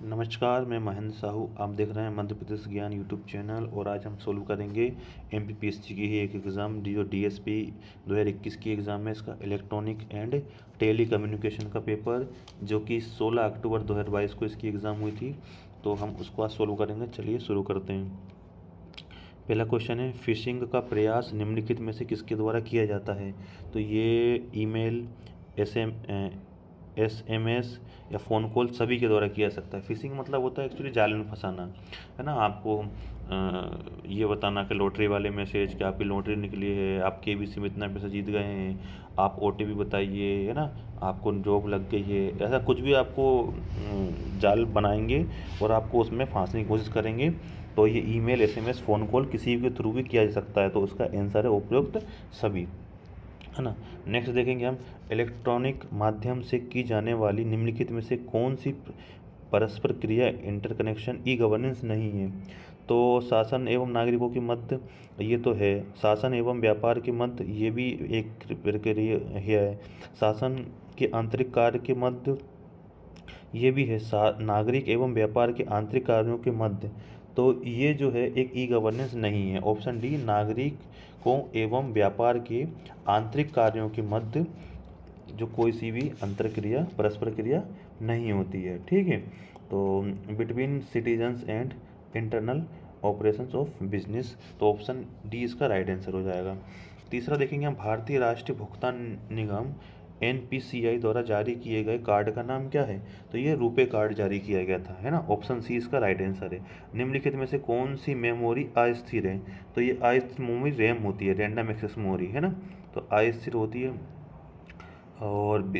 नमस्कार, मैं महेंद्र साहू। आप देख रहे हैं मध्य प्रदेश ज्ञान यूट्यूब चैनल और आज हम सोल्व करेंगे एमपीपीएससी की ही एक एग्ज़ाम जो डीएसपी 2021 की एग्ज़ाम है। इसका इलेक्ट्रॉनिक एंड टेली कम्युनिकेशन का पेपर जो कि 16 अक्टूबर 2022 को इसकी एग्ज़ाम हुई थी। तो हम उसको आज सोल्व करेंगे। चलिए शुरू करते हैं। पहला क्वेश्चन है, फिशिंग का प्रयास निम्नलिखित में से किसके द्वारा किया जाता है? तो ये ईमेल, एसएमएस या फ़ोन कॉल सभी के द्वारा किया जा सकता है। फिशिंग मतलब होता है एक्चुअली जाल में फंसाना, है ना। आपको ये बताना कि लॉटरी वाले मैसेज कि आपकी लॉटरी निकली है, आप केबीसी में इतना पैसा जीत गए हैं, आप ओटीपी बताइए, है ना, आपको जॉब लग गई है, ऐसा कुछ भी आपको जाल बनाएंगे और आपको उसमें फांसने की कोशिश करेंगे। तो ये ईमेल, एसएमएस, फ़ोन कॉल किसी के थ्रू भी किया जा सकता है। तो उसका आंसर है उपयुक्त सभी, है ना। नेक्स्ट देखेंगे हम, इलेक्ट्रॉनिक माध्यम से की जाने वाली निम्नलिखित में से कौन सी परस्पर क्रिया इंटरकनेक्शन ई गवर्नेंस नहीं है? तो शासन एवं नागरिकों के मध्य ये तो है, शासन एवं व्यापार के मध्य ये भी एक प्रक्रिया है, शासन के आंतरिक कार्य के मध्य ये भी है, नागरिक एवं व्यापार के आंतरिक कार्यों के मध्य। तो ये जो है एक ई गवर्नेंस नहीं है। ऑप्शन डी, नागरिकों एवं व्यापार के आंतरिक कार्यों के मध्य जो कोई सी भी अंतर क्रिया, परस्पर क्रिया नहीं होती है। ठीक है, तो between citizens and internal operations of business. तो ऑप्शन डी इसका राइट आंसर हो जाएगा। तीसरा देखेंगे हम, भारतीय राष्ट्रीय भुगतान निगम एनपीसीआई द्वारा जारी किए गए कार्ड का नाम क्या है? तो ये रुपे कार्ड जारी किया गया था, है ना। ऑप्शन सी इसका राइट आंसर है। निम्नलिखित में से कौन सी मेमोरी अस्थिर है? तो ये अस्थिर मेमोरी रैम होती है, रैंडम एक्सेस मेमोरी, है ना। तो अस्थिर होती है। और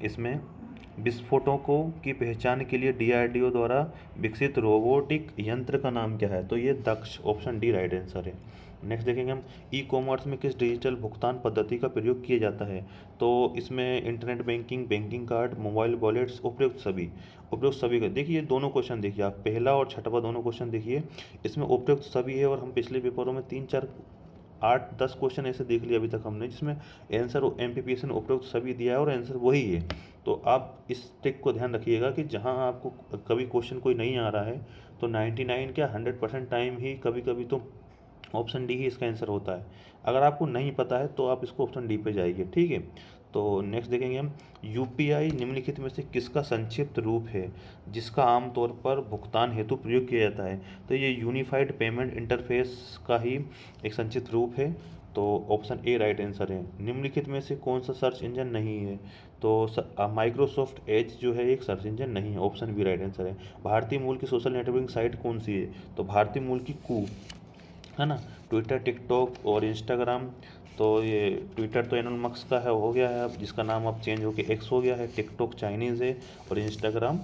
इसमें विस्फोटों को की पहचान के लिए डीआरडीओ द्वारा विकसित रोबोटिक यंत्र का नाम क्या है? तो ये दक्ष, ऑप्शन डी राइट आंसर है। नेक्स्ट देखेंगे हम, ई कॉमर्स में किस डिजिटल भुगतान पद्धति का प्रयोग किया जाता है? तो इसमें internet banking, banking card, mobile wallets, उपयुक्त सभी। उपयुक्त सभी का देखिए, दोनों क्वेश्चन देखिए आप, पहला और छठवा दोनों क्वेश्चन देखिए, इसमें उपयुक्त सभी है। और हम पिछले पेपरों में 3 4 8 10 क्वेश्चन ऐसे देख लिए अभी तक हमने जिसमें आंसर एमपीपीएससी ने उपयुक्त सभी दिया है और आंसर वही है। तो आप इस ट्रिक को ध्यान रखिएगा कि जहां आपको कभी क्वेश्चन कोई नहीं आ रहा है तो 99 क्या 100% टाइम ही कभी कभी तो ऑप्शन डी ही इसका आंसर होता है। अगर आपको नहीं पता है तो आप इसको ऑप्शन डी पे जाइए, ठीक है। तो नेक्स्ट देखेंगे हम, यूपीआई निम्नलिखित में से किसका संक्षिप्त रूप है जिसका आमतौर पर भुगतान हेतु प्रयोग किया जाता है? तो ये यूनिफाइड पेमेंट इंटरफेस का ही एक संक्षिप्त रूप है। तो ऑप्शन ए राइट आंसर है। निम्नलिखित में से कौन सा सर्च इंजन नहीं है? तो माइक्रोसॉफ्ट एज जो है एक सर्च इंजन नहीं है, ऑप्शन बी राइट आंसर है। भारतीय मूल की सोशल नेटवर्किंग साइट कौन सी है? तो भारतीय मूल की कू, है ना। ट्विटर, टिकटॉक और इंस्टाग्राम। तो ये ट्विटर तो एलोन मस्क का है, हो गया है अब, जिसका नाम अब चेंज होकर एक्स हो गया है। टिकटॉक चाइनीज़ है और इंस्टाग्राम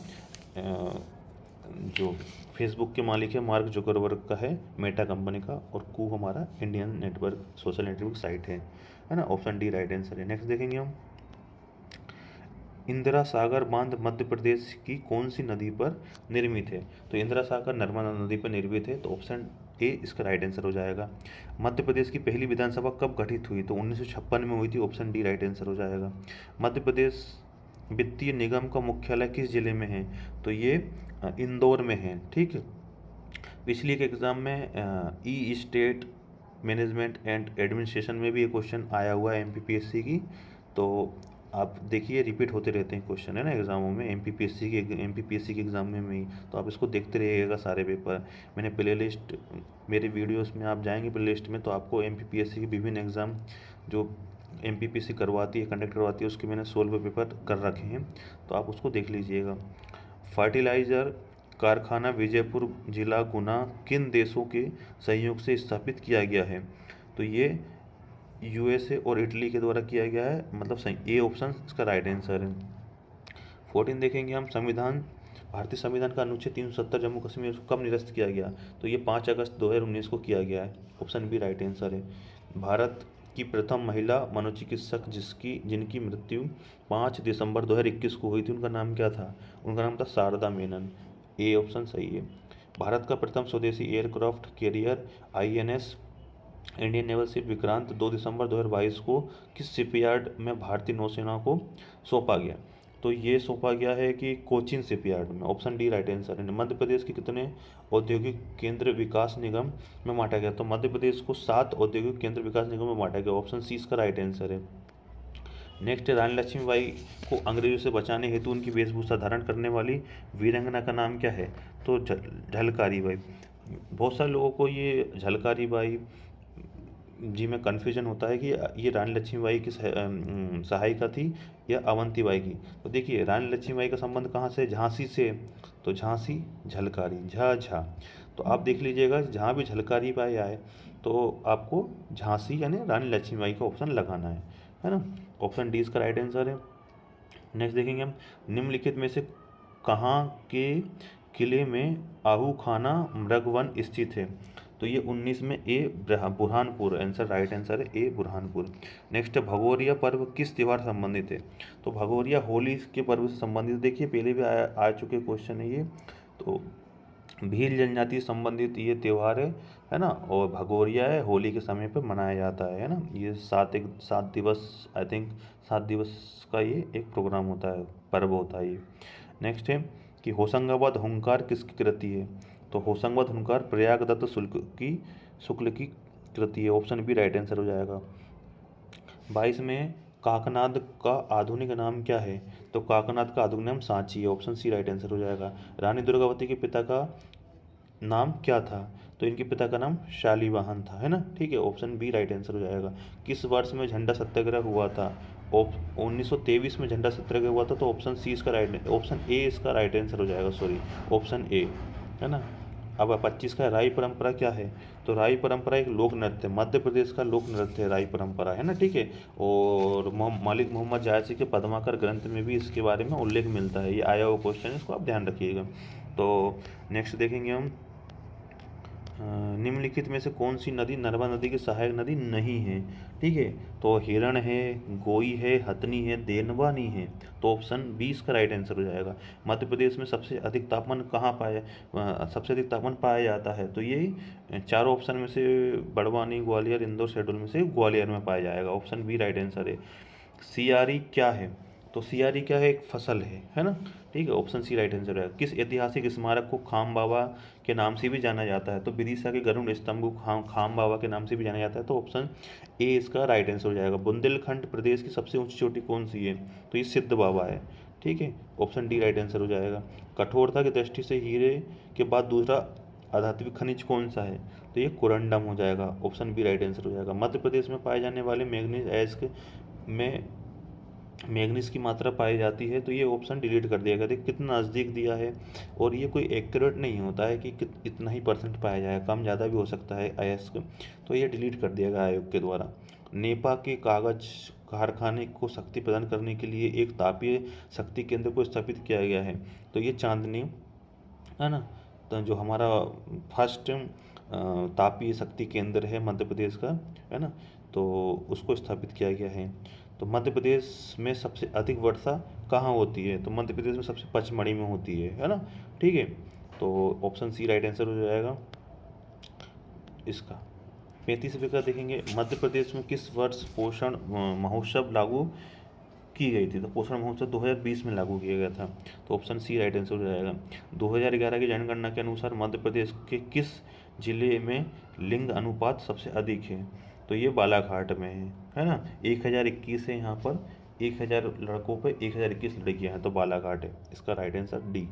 जो फेसबुक के मालिक है मार्क जुकरबर्ग का है, मेटा कंपनी का। और कू हमारा Indian network, social network site है ना। ऑप्शन डी राइट आंसर है। नेक्स्ट देखेंगे हम, इंदिरा सागर बांध मध्य प्रदेश की कौन सी नदी पर निर्मित है? तो इंदिरा सागर नर्मदा नदी पर निर्मित है। तो ऑप्शन ए इसका राइट आंसर हो जाएगा। मध्य प्रदेश की पहली विधानसभा कब गठित हुई? तो 1956 में हुई थी। ऑप्शन डी राइट आंसर हो जाएगा। मध्य प्रदेश वित्तीय निगम का मुख्यालय किस जिले में है? तो ये इंदौर में है, ठीक है। पिछली एक एग्जाम में ई स्टेट मैनेजमेंट एंड एडमिनिस्ट्रेशन में भी ये क्वेश्चन आया हुआ है एमपीपीएससी की। तो आप देखिए, रिपीट होते रहते हैं क्वेश्चन, है ना, एग्जामों में, एमपीपीएससी के एग्जाम में भी। तो आप इसको देखते रहिएगा सारे पेपर। मैंने प्ले लिस्ट, मेरे वीडियोस में आप जाएंगे प्ले लिस्ट में तो आपको एमपीपीएससी के विभिन्न एग्ज़ाम जो एमपीपीएससी करवाती है, कंडक्ट करवाती है, उसके मैंने 16 पेपर कर रखे हैं। तो आप उसको देख लीजिएगा। फर्टिलाइज़र कारखाना विजयपुर जिला गुना किन देशों के सहयोग से स्थापित किया गया है? तो ये यूएसए और इटली के द्वारा किया गया है, मतलब सही ए ऑप्शन इसका राइट आंसर है। 14 देखेंगे हम, संविधान, भारतीय संविधान का अनुच्छेद 370 जम्मू कश्मीर को कब निरस्त किया गया? तो ये 5 अगस्त 2019 को किया गया है। ऑप्शन बी राइट आंसर है। भारत की प्रथम महिला मनोचिकित्सक जिनकी मृत्यु 5 दिसंबर 2021 को हुई थी, उनका नाम क्या था? उनका नाम था शारदा मेनन। ए ऑप्शन सही है। भारत का प्रथम स्वदेशी aircraft carrier INS Indian naval ship Vikrant 2 दिसंबर 2022 को किस शिपयार्ड में भारतीय नौसेना को सौंपा गया? तो ये सौंपा गया है कि कोचीन शिपयार्ड में। ऑप्शन डी राइट आंसर है। मध्य प्रदेश के कितने औद्योगिक केंद्र विकास निगम में बांटा गया? तो मध्य प्रदेश को 7 औद्योगिक केंद्र विकास निगम में बांटा गया। ऑप्शन सी इसका राइट आंसर है। नेक्स्ट, रानी लक्ष्मीबाई को अंग्रेजों से बचाने हेतु उनकी वेशभूषा धारण करने वाली वीरांगना का नाम क्या है? तो झलकारी बाई। बहुत सारे लोगों को ये झलकारी बाई जी में कन्फ्यूजन होता है कि ये रानी लक्ष्मीबाई की सहायिका थी या अवंतीबाई की। तो देखिए, रानी लक्ष्मीबाई का संबंध कहाँ से? झांसी से। तो झांसी, झलकारी, झा। तो आप देख लीजिएगा, जहाँ भी झलकारी बाई आए तो आपको झांसी यानी रानी लक्ष्मीबाई का ऑप्शन लगाना है ना। ऑप्शन डी इसका राइट आंसर है। नेक्स्ट देखेंगे हम, निम्नलिखित में से कहाँ के किले में आहू खाना मृगवन स्थित है? तो ये 19 में ए बुरहानपुर आंसर, राइट आंसर है ए बुरहानपुर। नेक्स्ट, भगोरिया पर्व किस त्योहार से संबंधित है? तो भगोरिया होली के पर्व से संबंधित। देखिए, पहले भी आ चुके क्वेश्चन है ये। तो भील जनजाति संबंधित ये त्यौहार है ना। और भगोरिया है, होली के समय पे मनाया जाता है ना। ये 7 दिवस, आई थिंक 7 दिवस का ये एक प्रोग्राम होता है, पर्व होता है ये। नेक्स्ट है कि होशंगाबाद हुंकार किसकी कृति है? तो होशंगाबाद हुंकार प्रयागदत्त शुक्ल की कृति है। ऑप्शन बी राइट आंसर हो जाएगा। 22 में काकनाद का आधुनिक नाम क्या है? तो काकनाद का आधुनिक नाम सांची है। ऑप्शन सी राइट आंसर हो जाएगा। रानी दुर्गावती के पिता का नाम क्या था? तो इनके पिता का नाम शालीवाहन था, है ना। ठीक है, ऑप्शन बी राइट आंसर हो जाएगा। किस वर्ष में झंडा सत्याग्रह हुआ था? 1923 में झंडा सत्याग्रह हुआ था। तो ऑप्शन सी इसका ऑप्शन ए इसका राइट आंसर हो जाएगा, सॉरी, ऑप्शन ए, है ना। अब 25 का राई परंपरा क्या है? तो राई परंपरा एक लोक नृत्य है, मध्य प्रदेश का लोक नृत्य है राई परंपरा, है ना। ठीक है, और मलिक मोहम्मद जायसी के पद्माकर ग्रंथ में भी इसके बारे में उल्लेख मिलता है। ये आया हुआ क्वेश्चन है, इसको आप ध्यान रखिएगा। तो नेक्स्ट देखेंगे हम, निम्नलिखित में से कौन सी नदी नर्मदा नदी की सहायक नदी नहीं है? ठीक है, तो हिरण है, गोई है, हथनी है, देनवानी है। तो ऑप्शन बी इसका राइट आंसर हो जाएगा। मध्य प्रदेश में सबसे अधिक तापमान कहाँ सबसे अधिक तापमान पाया जाता है? तो ये चारों ऑप्शन में से बड़वानी, ग्वालियर, इंदौर, शहडोल में से ग्वालियर में पाया जाएगा। ऑप्शन बी राइट आंसर है। सियारी क्या है? तो सियारी क्या है? एक फसल है ना। ठीक है, ऑप्शन सी राइट आंसर है। किस ऐतिहासिक स्मारक को खाम बाबा के नाम से भी जाना जाता है? तो विदिशा के गरुड़ स्तंभ को खाम बाबा के नाम से भी जाना जाता है। तो ऑप्शन ए इसका राइट आंसर हो जाएगा। बुंदेलखंड प्रदेश की सबसे ऊंची चोटी कौन सी है? तो ये सिद्ध बाबा है। ठीक है, ऑप्शन डी राइट आंसर हो जाएगा। कठोरता की दृष्टि से हीरे के बाद दूसरा आधात्मिक खनिज कौन सा है? तो ये कोरंडम हो जाएगा। ऑप्शन बी राइट आंसर हो जाएगा। मध्य प्रदेश में पाए जाने वाले मैग्नीज अयस्क में मैग्नीज की मात्रा पाई जाती है? तो ये ऑप्शन डिलीट कर दिया गया। देखिए कितना नज़दीक दिया है, और ये कोई एक्यूरेट नहीं होता है कि इतना ही परसेंट पाया जाए, कम ज़्यादा भी हो सकता है अयस्क। तो ये डिलीट कर दिया गया आयोग के द्वारा। नेपा के कागज कारखाने को शक्ति प्रदान करने के लिए एक तापीय शक्ति केंद्र को स्थापित किया गया है। तो ये चांदनी, है ना। तो जो हमारा फर्स्ट तापीय शक्ति केंद्र है मध्य प्रदेश का, है ना, तो उसको स्थापित किया गया है। तो मध्य प्रदेश में सबसे अधिक वर्षा कहाँ होती है? तो मध्य प्रदेश में सबसे पचमढ़ी में होती है ना। ठीक है, तो ऑप्शन सी राइट आंसर हो जाएगा इसका। 35 का देखेंगे, मध्य प्रदेश में किस वर्ष पोषण महोत्सव लागू की गई थी? तो पोषण महोत्सव 2020 में लागू किया गया था। तो ऑप्शन सी राइट आंसर हो जाएगा। 2011 की जनगणना के अनुसार मध्य प्रदेश के किस जिले में लिंग अनुपात सबसे अधिक है? तो ये बालाघाट में है ना। 1021 है यहाँ पर, 1000 लड़कों पर 1021 लड़कियाँ हैं, तो बालाघाट है इसका राइट आंसर डी।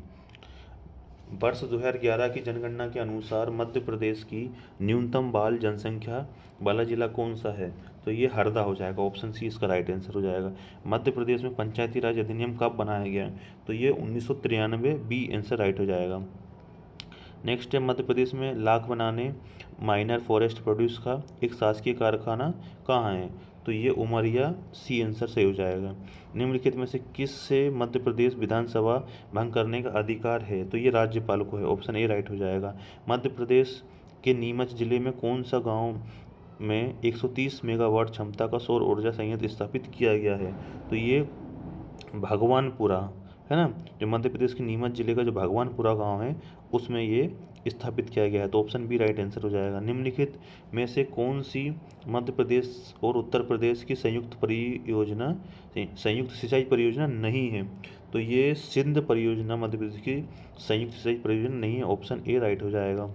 वर्ष 2011 की जनगणना के अनुसार मध्य प्रदेश की न्यूनतम बाल जनसंख्या वाला जिला कौन सा है? तो ये हरदा हो जाएगा। ऑप्शन सी इसका राइट आंसर हो जाएगा। मध्य प्रदेश में पंचायती राज अधिनियम कब बनाया गया? तो ये 1993, बी आंसर राइट हो जाएगा। नेक्स्ट है, मध्य प्रदेश में लाख बनाने माइनर फॉरेस्ट प्रोड्यूस का एक शासकीय कारखाना कहाँ है? तो ये उमरिया, सी आंसर सही हो जाएगा। निम्नलिखित में से किस से मध्य प्रदेश विधानसभा भंग करने का अधिकार है? तो ये राज्यपाल को है। ऑप्शन ए राइट हो जाएगा। मध्य प्रदेश के नीमच जिले में कौन सा गांव में 130 मेगावाट क्षमता का सौर ऊर्जा संयंत्र स्थापित किया गया है? तो ये भगवानपुरा, है ना, जो मध्य प्रदेश के नीमच जिले का जो भगवानपुरा गांव है उसमें ये स्थापित किया गया है। तो ऑप्शन बी राइट आंसर हो जाएगा। निम्नलिखित में से कौन सी मध्य प्रदेश और उत्तर प्रदेश की संयुक्त सिंचाई परियोजना नहीं है? तो ये सिंध परियोजना मध्य प्रदेश की संयुक्त सिंचाई परियोजना नहीं है। ऑप्शन ए राइट हो जाएगा।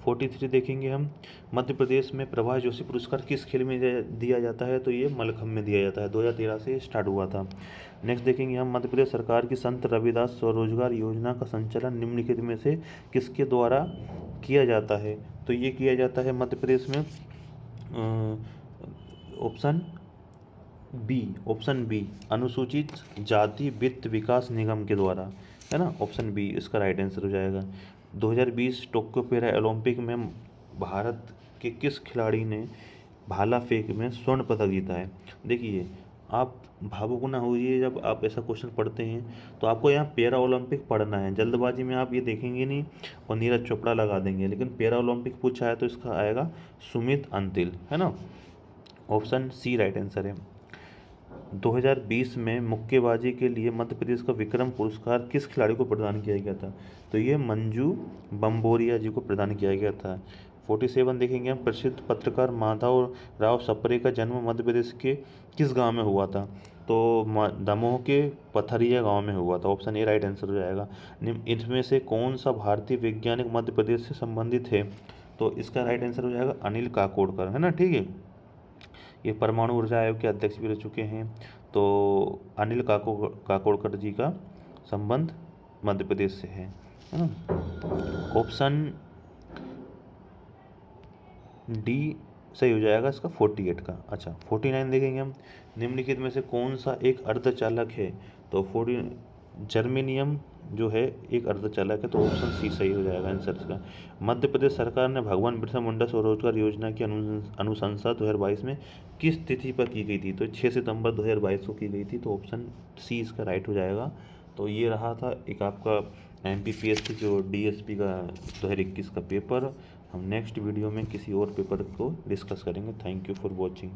43 देखेंगे हम, मध्य प्रदेश में प्रभाष जोशी पुरस्कार किस खेल में दिया जाता है? तो ये मलखम्ब में दिया जाता है। 2013 से स्टार्ट हुआ था। नेक्स्ट देखेंगे हम, मध्य प्रदेश सरकार की संत रविदास स्वरोजगार योजना का संचालन निम्नलिखित में से किसके द्वारा किया जाता है? तो ये किया जाता है मध्य प्रदेश में ऑप्शन बी अनुसूचित जाति वित्त विकास निगम के द्वारा, है ना। ऑप्शन बी इसका राइट आंसर हो जाएगा। 2020 टोक्यो पैरा ओलंपिक में भारत के किस खिलाड़ी ने भाला फेंक में स्वर्ण पदक जीता है? देखिए, आप भावुक ना होइए जब आप ऐसा क्वेश्चन पढ़ते हैं, तो आपको यहाँ पैरा ओलंपिक पढ़ना है। जल्दबाजी में आप ये देखेंगे नहीं और नीरज चोपड़ा लगा देंगे, लेकिन पैरा ओलंपिक पूछा है तो इसका आएगा सुमित अंतिल, है ना। ऑप्शन सी राइट आंसर है। 2020 में मुक्केबाजी के लिए मध्य प्रदेश का विक्रम पुरस्कार किस खिलाड़ी को प्रदान किया गया था? तो ये मंजू बम्बोरिया जी को प्रदान किया गया था। 47 देखेंगे हम, प्रसिद्ध पत्रकार माधव राव सप्रे का जन्म मध्य प्रदेश के किस गांव में हुआ था? तो दमोह के पथरिया गांव में हुआ था। ऑप्शन ए राइट आंसर हो जाएगा। इनमें से कौन सा भारतीय वैज्ञानिक मध्य प्रदेश से संबंधित है? तो इसका राइट आंसर हो जाएगा अनिल काकोडकर, है ना। ठीक है, ये परमाणु ऊर्जा आयोग के अध्यक्ष भी रह चुके हैं। तो अनिल काकोडकर जी का संबंध मध्य प्रदेश से है ना। ऑप्शन डी सही हो जाएगा इसका 48 का। अच्छा, 49 देखेंगे हम, निम्नलिखित में से कौन सा एक अर्धचालक है? तो जर्मेनियम जो है एक अर्धचालक है। तो ऑप्शन सी सही हो जाएगा आंसर इसका। मध्य प्रदेश सरकार ने भगवान बिरसा मुंडा स्वरोजगार योजना की अनुशंसा 2022 में किस तिथि पर की गई थी? तो 6 सितंबर 2022 को की गई थी। तो ऑप्शन सी इसका राइट हो जाएगा। तो ये रहा था एक आपका MPPSC जो DSP का 2021 का पेपर। हम नेक्स्ट वीडियो में किसी और पेपर को डिस्कस करेंगे। Thank you for watching.